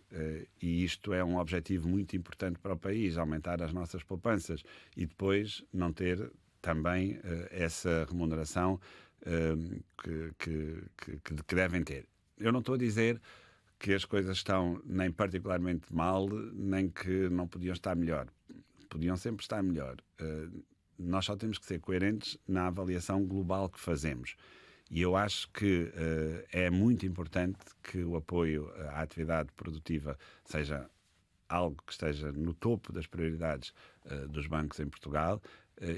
e isto é um objetivo muito importante para o país, aumentar as nossas poupanças e depois não ter também essa remuneração que devem ter. Eu não estou a dizer que as coisas estão nem particularmente mal, nem que não podiam estar melhor. Podiam sempre estar melhor. Nós só temos que ser coerentes na avaliação global que fazemos. E eu acho que é muito importante que o apoio à atividade produtiva seja algo que esteja no topo das prioridades dos bancos em Portugal,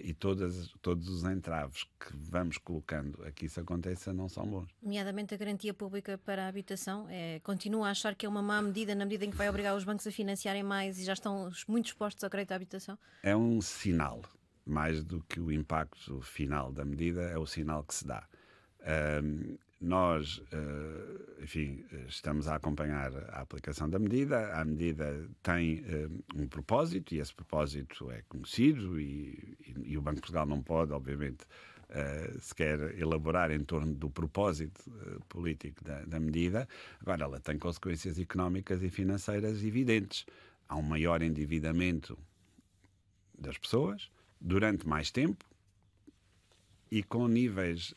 e todos os entraves que vamos colocando a que isso aconteça não são bons. Nomeadamente a garantia pública para a habitação. Continuo a achar que é uma má medida na medida em que vai obrigar os bancos a financiarem mais e já estão muito expostos ao crédito à habitação? É um sinal. Mais do que o impacto final da medida, é o sinal que se dá. Nós, enfim, estamos a acompanhar a aplicação da medida. A medida tem um propósito e esse propósito é conhecido e o Banco de Portugal não pode, obviamente, sequer elaborar em torno do propósito político da medida. Agora, ela tem consequências económicas e financeiras evidentes. Há um maior endividamento das pessoas durante mais tempo e com níveis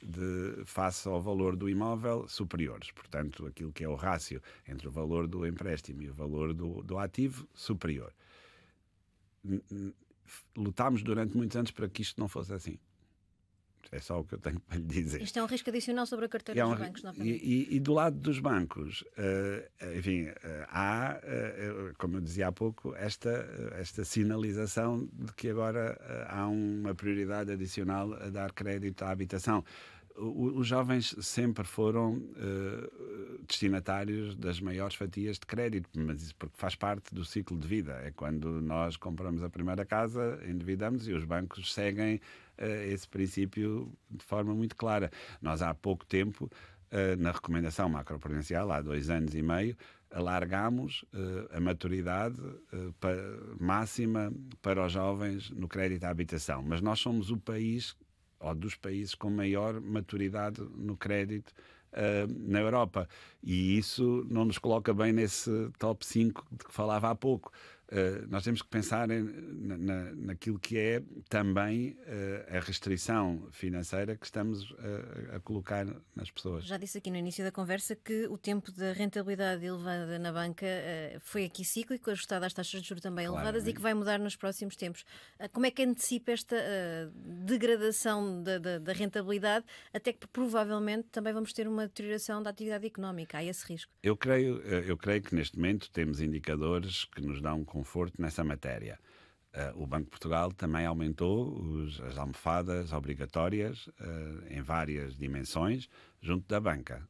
face ao valor do imóvel superiores. Portanto, aquilo que é o rácio entre o valor do empréstimo e o valor do ativo superior. Lutámos durante muitos anos para que isto não fosse assim. É só o que eu tenho para lhe dizer. Isto é um risco adicional sobre a carteira dos bancos, novamente. E do lado dos bancos, enfim, há, como eu dizia há pouco, esta sinalização de que agora há uma prioridade adicional a dar crédito à habitação. Os jovens sempre foram destinatários das maiores fatias de crédito, mas isso porque faz parte do ciclo de vida. É quando nós compramos a primeira casa, endividamos e os bancos seguem esse princípio de forma muito clara. Nós há pouco tempo, na recomendação macroprudencial, há 2 anos e meio, alargámos a maturidade máxima para os jovens no crédito à habitação. Mas nós somos o país, ou dos países com maior maturidade no crédito na Europa. E isso não nos coloca bem nesse top 5 de que falava há pouco. Nós temos que pensar naquilo que é também a restrição financeira que estamos a colocar nas pessoas. Já disse aqui no início da conversa que o tempo da rentabilidade elevada na banca foi aqui cíclico, ajustado às taxas de juros também elevadas e que vai mudar nos próximos tempos. Como é que antecipa esta degradação da rentabilidade, até que provavelmente também vamos ter uma deterioração da atividade económica? Há esse risco? Eu creio que neste momento temos indicadores que nos dão conforto nessa matéria. O Banco de Portugal também aumentou as almofadas obrigatórias em várias dimensões junto da banca,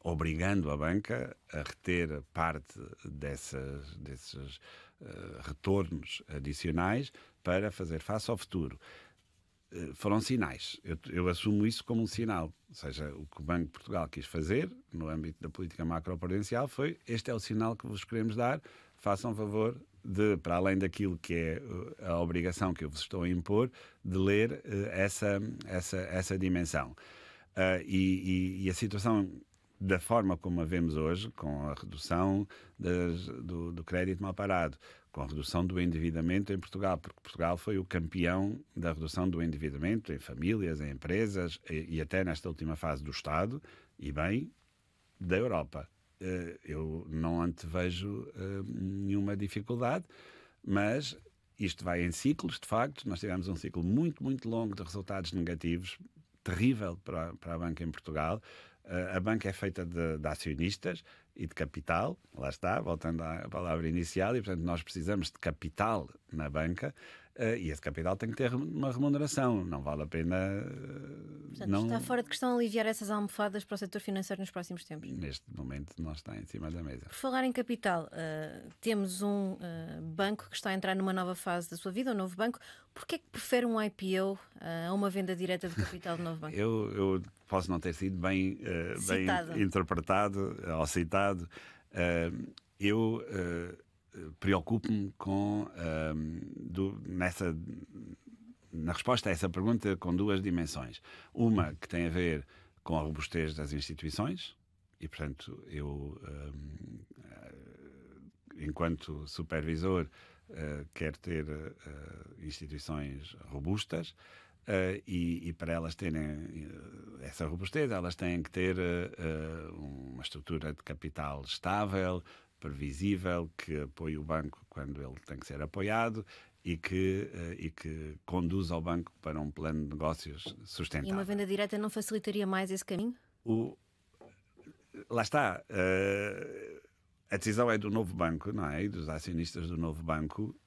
obrigando a banca a reter parte desses retornos adicionais para fazer face ao futuro. Foram sinais. Eu assumo isso como um sinal. Ou seja, o que o Banco de Portugal quis fazer no âmbito da política macroprudencial foi: este é o sinal que vos queremos dar, façam favor de, para além daquilo que é a obrigação que eu vos estou a impor, de ler essa dimensão. E a situação da forma como a vemos hoje, com a redução do crédito mal parado, com a redução do endividamento em Portugal, porque Portugal foi o campeão da redução do endividamento em famílias, em empresas e até nesta última fase do Estado e bem da Europa. Eu não antevejo nenhuma dificuldade, mas isto vai em ciclos, de facto. Nós tivemos um ciclo muito, muito longo de resultados negativos, terrível para a banca em Portugal. A banca é feita de acionistas e de capital, lá está, voltando à palavra inicial, e portanto nós precisamos de capital na banca e esse capital tem que ter uma remuneração, não vale a pena... Portanto, não... Está fora de questão aliviar essas almofadas para o setor financeiro nos próximos tempos? Neste momento não está em cima da mesa. Por falar em capital, temos um banco que está a entrar numa nova fase da sua vida, um novo banco. Porquê é que prefere um IPO a uma venda direta de capital do novo banco? Eu posso não ter sido bem interpretado ou citado. Eu preocupo-me com na resposta a essa pergunta com duas dimensões. Uma que tem a ver com a robustez das instituições e, portanto, eu, enquanto supervisor, quero ter instituições robustas. E para elas terem essa robustez, elas têm que ter uma estrutura de capital estável, previsível, que apoie o banco quando ele tem que ser apoiado e que conduza o banco para um plano de negócios sustentável. E uma venda direta não facilitaria mais esse caminho? Lá está. A decisão é do novo banco, não é? E dos acionistas do novo banco.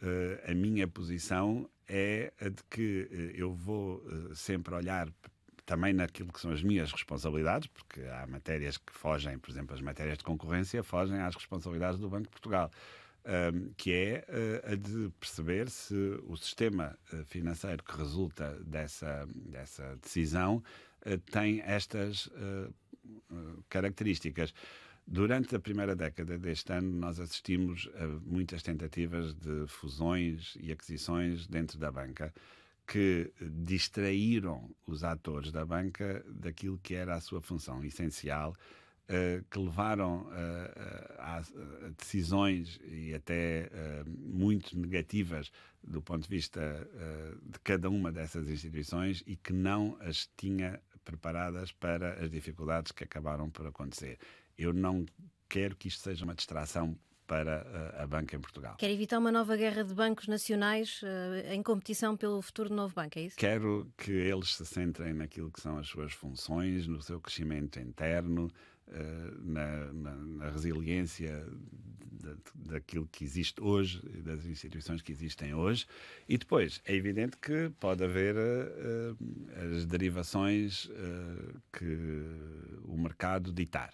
A minha posição é a de que eu vou sempre olhar também naquilo que são as minhas responsabilidades, porque há matérias que fogem, por exemplo, as matérias de concorrência fogem às responsabilidades do Banco de Portugal, que é a de perceber se o sistema financeiro que resulta dessa decisão tem estas características. Durante a primeira década deste ano, nós assistimos a muitas tentativas de fusões e aquisições dentro da banca que distraíram os atores da banca daquilo que era a sua função essencial, que levaram a decisões e até muito negativas do ponto de vista de cada uma dessas instituições e que não as tinha preparadas para as dificuldades que acabaram por acontecer. Eu não quero que isto seja uma distração para a banca em Portugal. Quer evitar uma nova guerra de bancos nacionais em competição pelo futuro do novo banco, é isso? Quero que eles se centrem naquilo que são as suas funções, no seu crescimento interno, na resiliência daquilo que existe hoje, das instituições que existem hoje. E depois, é evidente que pode haver as derivações que o mercado ditar.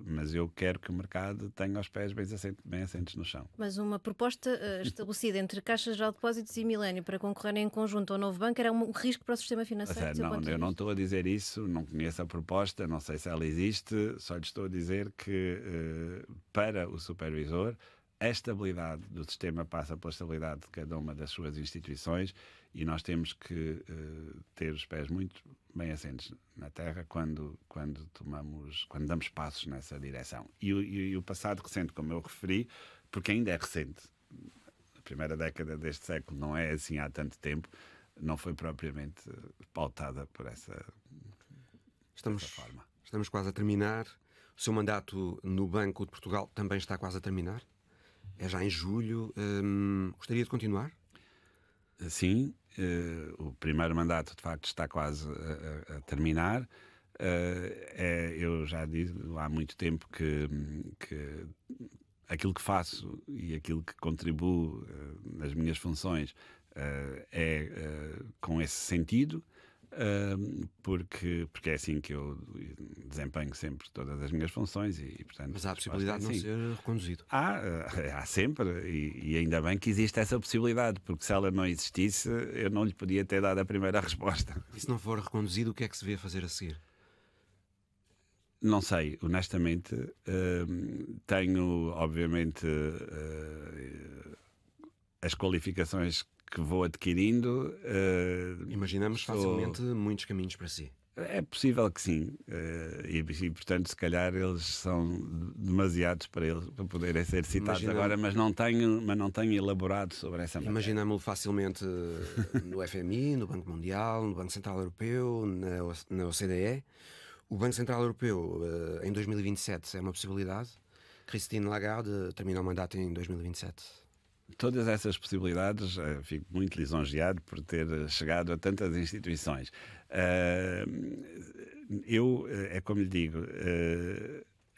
Mas eu quero que o mercado tenha os pés bem assentes no chão. Mas uma proposta estabelecida entre Caixa Geral de Depósitos e Milênio para concorrerem em conjunto ao novo banco era um risco para o sistema financeiro? Não, eu não estou a dizer isso, não conheço a proposta, não sei se ela existe, só lhe estou a dizer que para o supervisor a estabilidade do sistema passa pela estabilidade de cada uma das suas instituições e nós temos que ter os pés muito bem assentes na terra quando damos passos nessa direção. E o passado recente, como eu referi, porque ainda é recente, a primeira década deste século não é assim há tanto tempo, não foi propriamente pautada por essa forma. Estamos quase a terminar. O seu mandato no Banco de Portugal também está quase a terminar? É já em julho. Gostaria de continuar? Sim, o primeiro mandato de facto está quase a terminar. Eu já digo há muito tempo que aquilo que faço e aquilo que contribuo nas minhas funções é com esse sentido. Porque é assim que eu desempenho sempre todas as minhas funções e portanto, mas há a possibilidade de não ser reconduzido. Há sempre e ainda bem que existe essa possibilidade, porque se ela não existisse eu não lhe podia ter dado a primeira resposta. E se não for reconduzido, o que é que se vê fazer a seguir? Não sei, honestamente. Tenho obviamente as qualificações que vou adquirindo. Imaginamos facilmente muitos caminhos para si. É possível que sim, e portanto se calhar eles são demasiados para eles para poderem ser citados agora, mas não tenho elaborado sobre essa matéria. Imaginamos-lo facilmente no FMI, no Banco Mundial, no Banco Central Europeu, na OCDE. O Banco Central Europeu em 2027 é uma possibilidade. Christine Lagarde termina o mandato em 2027. Todas essas possibilidades, fico muito lisonjeado por ter chegado a tantas instituições. É como lhe digo,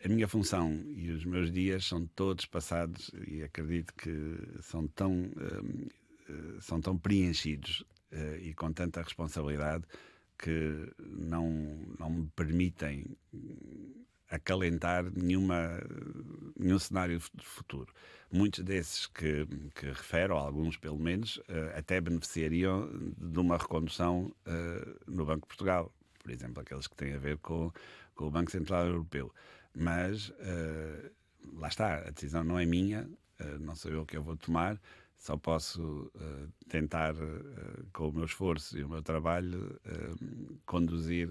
a minha função e os meus dias são todos passados e acredito que são tão preenchidos e com tanta responsabilidade que não me permitem acalentar nenhum cenário de futuro. Muitos desses que refero, ou alguns pelo menos, até beneficiariam de uma recondução no Banco de Portugal. Por exemplo, aqueles que têm a ver com o Banco Central Europeu. Mas, lá está, a decisão não é minha, não sou eu que eu vou tomar, só posso tentar, com o meu esforço e o meu trabalho, conduzir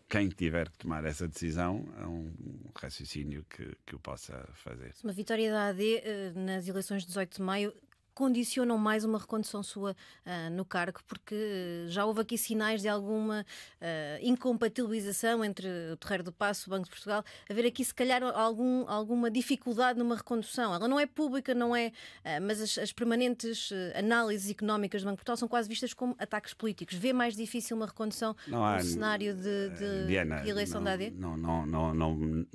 quem tiver que tomar essa decisão a um raciocínio que o possa fazer. Uma vitória da AD nas eleições de 18 de maio condicionam mais uma recondução sua no cargo, porque já houve aqui sinais de alguma incompatibilização entre o Terreiro do Paço e o Banco de Portugal, haver aqui se calhar alguma dificuldade numa recondução. Ela não é pública, não é, mas as permanentes análises económicas do Banco de Portugal são quase vistas como ataques políticos. Vê mais difícil uma recondução no cenário de Diana, reeleição da AD? Não,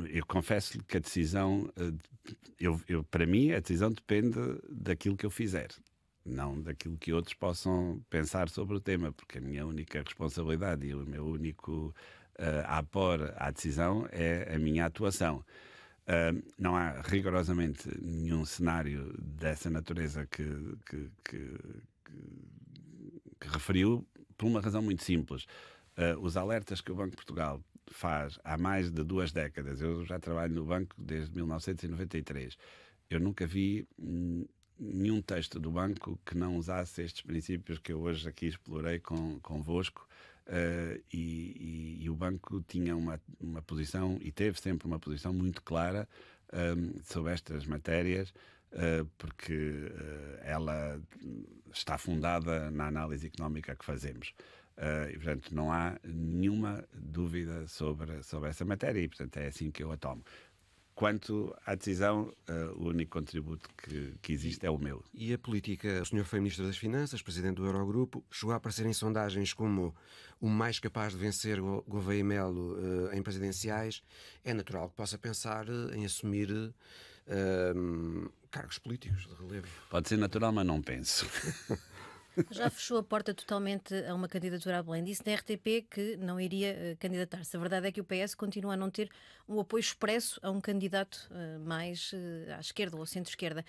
eu confesso-lhe que a decisão, para mim, a decisão depende daquilo que eu fizer, não daquilo que outros possam pensar sobre o tema, porque a minha única responsabilidade e o meu único apor à decisão é a minha atuação. Não há rigorosamente nenhum cenário dessa natureza que referiu, por uma razão muito simples. Os alertas que o Banco de Portugal faz há mais de 2 décadas, eu já trabalho no banco desde 1993, eu nunca vi nenhum texto do banco que não usasse estes princípios que eu hoje aqui explorei convosco, e o banco tinha uma posição, e teve sempre uma posição muito clara sobre estas matérias, porque ela está fundada na análise económica que fazemos. E, portanto, não há nenhuma dúvida sobre essa matéria e, portanto, é assim que eu a tomo. Quanto à decisão, o único contributo que existe é o meu. E a política? O senhor foi Ministro das Finanças, Presidente do Eurogrupo, chegou a aparecer em sondagens como o mais capaz de vencer Gouveia e Melo em presidenciais. É natural que possa pensar em assumir cargos políticos de relevo. Pode ser natural, mas não penso. Já fechou a porta totalmente a uma candidatura a Belém. Disse na RTP que não iria candidatar-se. A verdade é que o PS continua a não ter um apoio expresso a um candidato mais à esquerda ou centro-esquerda.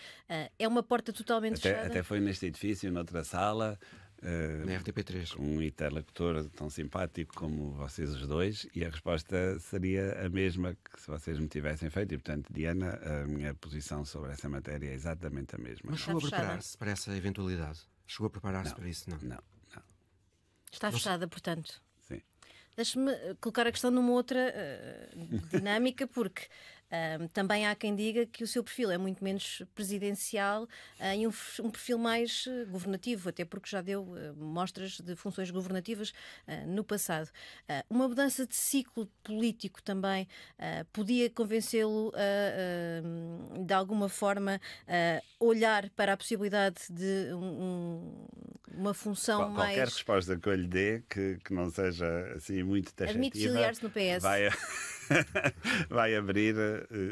É uma porta totalmente fechada? Até foi neste edifício, noutra sala, na RTP3. Um interlocutor tão simpático como vocês os dois, e a resposta seria a mesma que se vocês me tivessem feito. E, portanto, Diana, a minha posição sobre essa matéria é exatamente a mesma. Mas chegou a preparar-se para essa eventualidade? Chegou a preparar-se para isso? Não. Está fechada, portanto. Sim. Deixe-me colocar a questão numa outra dinâmica, porque também há quem diga que o seu perfil é muito menos presidencial e um perfil mais governativo, até porque já deu mostras de funções governativas no passado. Uma mudança de ciclo político também podia convencê-lo de alguma forma a olhar para a possibilidade de uma função mais... Qualquer resposta que eu lhe dê que não seja assim muito taxativa... Admite filiar-se no PS. Vai abrir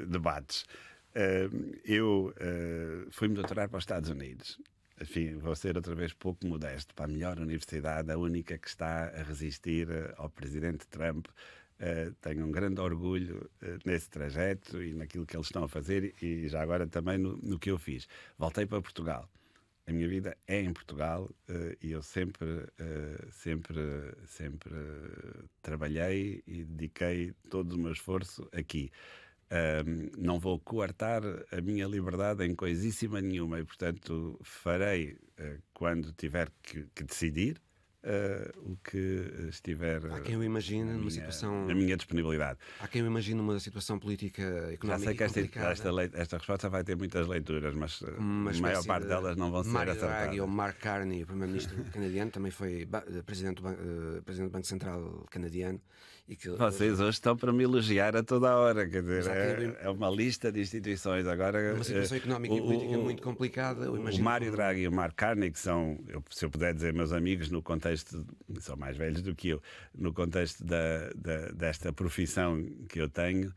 debates. Eu fui-me doutorar para os Estados Unidos. Enfim, vou ser outra vez pouco modesto. Para a melhor universidade, a única que está a resistir ao presidente Trump. Tenho um grande orgulho nesse trajeto e naquilo que eles estão a fazer, e já agora também no que eu fiz. Voltei para Portugal. A minha vida é em Portugal e eu sempre trabalhei e dediquei todo o meu esforço aqui. Não vou coartar a minha liberdade em coisíssima nenhuma e, portanto, farei quando tiver que decidir, o que estiver há quem o imagine numa situação, na minha disponibilidade. Há quem o imagine numa situação política, económica. Já sei que esta resposta vai ter muitas leituras, mas a maior parte delas não vão ser acertadas. Mario Draghi ou Mark Carney, o primeiro-ministro canadiano, também foi presidente do Banco Central canadiano. E que vocês hoje estão para me elogiar a toda a hora, quer dizer, é uma lista de instituições. Agora, uma situação económica e política muito complicada. O Mário Draghi e o Mark Carney, que são, se eu puder dizer, meus amigos, no contexto, são mais velhos do que eu, no contexto desta profissão que eu tenho,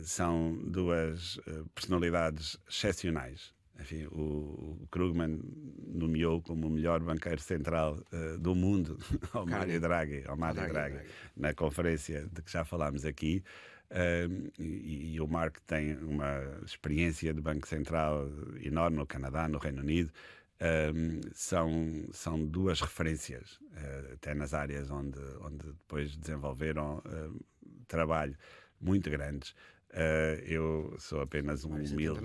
são duas personalidades excepcionais. Enfim, o Krugman nomeou como o melhor banqueiro central do mundo ao Mário Draghi, na conferência de que já falámos aqui. E o Mark tem uma experiência de Banco Central enorme no Canadá, no Reino Unido. São duas referências, até nas áreas onde depois desenvolveram trabalho muito grandes. Eu sou apenas um humilde,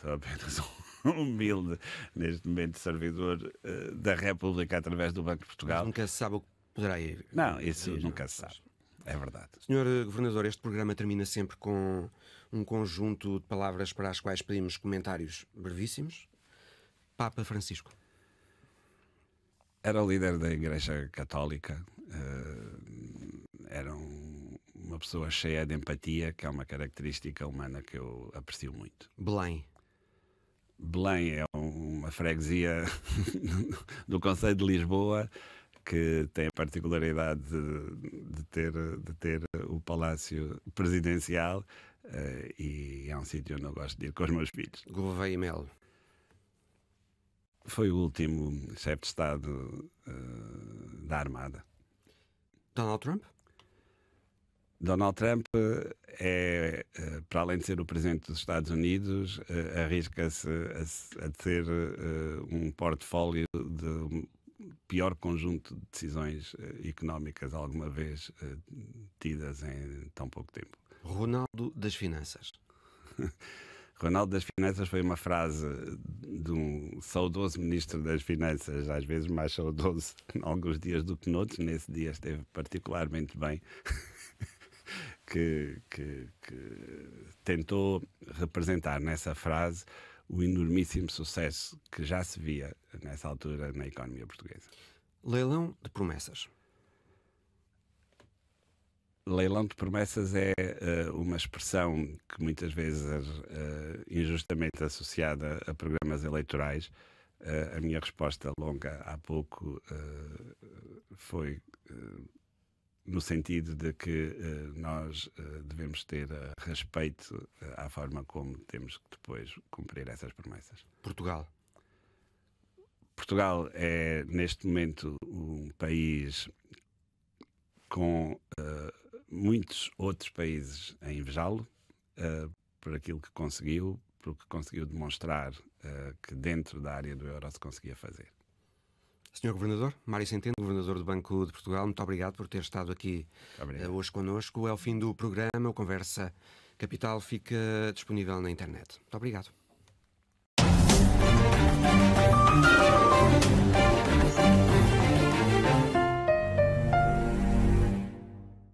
sou apenas um humilde, neste momento, servidor da República através do Banco de Portugal. Mas nunca se sabe o que poderá ir. Não, isso nunca se sabe. É verdade. Senhor Governador, este programa termina sempre com um conjunto de palavras para as quais pedimos comentários brevíssimos. Papa Francisco. Era o líder da Igreja Católica. Era uma pessoa cheia de empatia, que é uma característica humana que eu aprecio muito. Belém. Belém é uma freguesia do Concelho de Lisboa, que tem a particularidade de ter o Palácio Presidencial, e é um sítio onde eu gosto de ir com os meus filhos. Gouveia e Melo. Foi o último chefe de Estado da Armada. Donald Trump? Donald Trump é, para além de ser o presidente dos Estados Unidos, arrisca-se a ter um portfólio de pior conjunto de decisões económicas alguma vez tidas em tão pouco tempo. Ronaldo das Finanças. Ronaldo das Finanças foi uma frase de um saudoso ministro das Finanças, às vezes mais saudoso em alguns dias do que noutros. Nesse dia esteve particularmente bem, que tentou representar nessa frase o enormíssimo sucesso que já se via nessa altura na economia portuguesa. Leilão de promessas. Leilão de promessas é uma expressão que muitas vezes é injustamente associada a programas eleitorais. A minha resposta longa há pouco foi no sentido de que nós devemos ter respeito à forma como temos que depois cumprir essas promessas. Portugal é, neste momento, um país com muitos outros países a invejá-lo por aquilo que conseguiu, porque conseguiu demonstrar que dentro da área do euro se conseguia fazer. Sr. Governador, Mário Centeno, Governador do Banco de Portugal, muito obrigado por ter estado aqui hoje connosco. É o fim do programa. O Conversa Capital fica disponível na internet. Muito obrigado.